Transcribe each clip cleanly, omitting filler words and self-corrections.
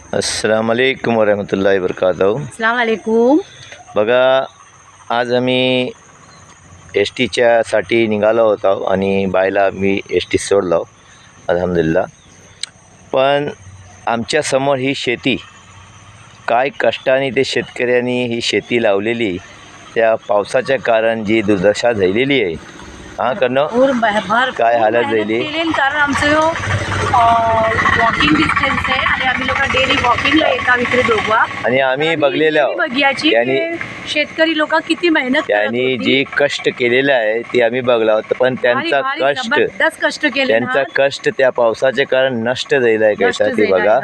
अस्सलाम वालेकुम वरहमतुल्लाहि वबरकातुहू. अस्सलाम वालेकुम. बघा, आज आम्ही एस टीच्यासाठी निघालो होतो आणि बायला मी एस टी सोडलो अल्हम्दुलिल्लाह. पण आमच्यासमोर ही शेती, काय कष्टाने ते शेतकऱ्यांनी ही शेती लावलेली, त्या पावसाच्या कारण जी दुर्दशा झालेली आहे. हां करणं काय हालत झाली. कारण आमचं वॉकिंग डिस्टन्स आहे आणि आम्ही लोक डेली वॉकिंगला येतात इकडे दोघा. आणि आम्ही बघलेलं त्यांनी शेतकरी लोक किती मेहनत त्यांनी जी कष्ट केलेलं आहे ते आम्ही बघला होतं. पण त्यांचा कष्ट केले, त्यांचा कष्ट त्या पावसाचे कारण नष्ट झालेला आहे. कैसा ते बघा,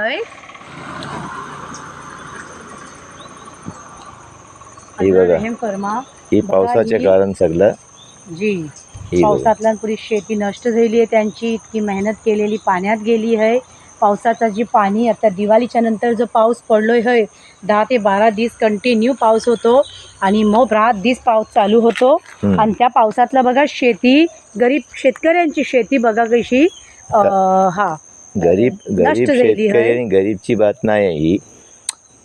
हे बघा, ही पावसाचे कारण सगळं जी पावसातल्या पुरी शेती नष्ट झाली आहे. त्यांची इतकी मेहनत केलेली पाण्यात गेली आहे. पावसाचा जी पाणी आता दिवाळीच्या नंतर जो पाऊस पडलोय आहे, 10 ते 12 दिवस कंटिन्यू पाऊस होतो आणि मग रात दिवस पाऊस चालू होतो. आणि त्या पावसातला बघा शेती, गरीब शेतकऱ्यांची शेती बघा कशी गरीब शेतकरी आणि गरीबची बात नाही ही,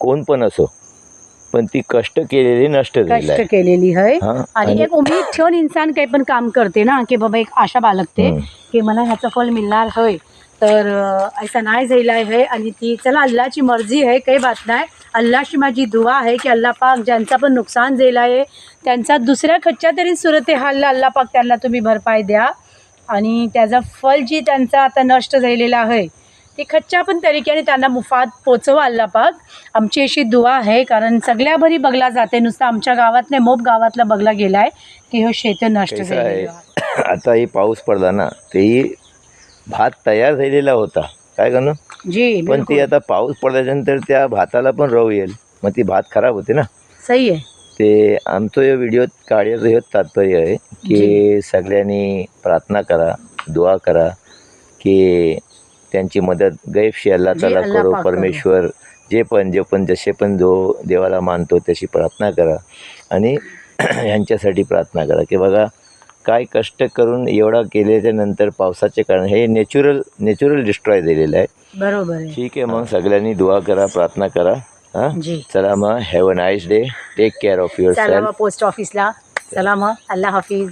कोण पण असो, पण ती कष्ट केलेली नष्ट केलेली आहे. आणि एक उमेद ठेवून इंसान काही पण काम करते ना, की बाबा एक आशा बाळगते की मला ह्याचं फल मिळणार आहे. तर ऐसा नाही झाला आहे आणि ती चला अल्लाची मर्जी आहे, काही बात नाही. अल्लाशी माझी दुआ आहे की अल्लाह पाक ज्यांचा पण नुकसान झालं आहे त्यांचा दुसऱ्या खच्च्या तरी सुरते हालला अल्लाह पाक त्यांना तुम्ही भरपाई द्या. आणि त्याचा फल जी त्यांचा आता नष्ट झालेला आहे ते खच्च्या पण तरीक्याने त्यांना मुफात पोचवा अल्लाह पाक. आमची अशी दुआ आहे, कारण सगळ्या भरी बघला जाते, नुसतं आमच्या गावात नाही, मोब गावातला बघला गेला आहे की हे शेत नष्ट झाले. आता ही पाऊस पडला ना, तेही भात तयार झालेला होता, काय करणं जी. पण ती आता पाऊस पडल्यानंतर त्या भाताला पण रोग येईल, मग ती भात खराब होते ना. सही आहे. ते आमचं या व्हिडिओत काढायचं हे तात्पर्य आहे की सगळ्यांनी प्रार्थना करा, दुआ करा की त्यांची मदत गैबशी अल्लाह ताला करो. परमेश्वर जे पण जसे पण जो देवाला मानतो तशी प्रार्थना करा आणि ह्यांच्यासाठी प्रार्थना करा की बघा काय कष्ट करून एवढा केल्याच्या नंतर पावसाचे कारण हे नॅचरल डिस्ट्रॉय झालेलं आहे. बरोबर आहे. ठीक आहे, मग सगळ्यांनी दुआ करा, प्रार्थना करा. हां, चला मग, have a nice day, take care of yourself. Post ऑफिसला चला मग, अल्लाह हाफिज.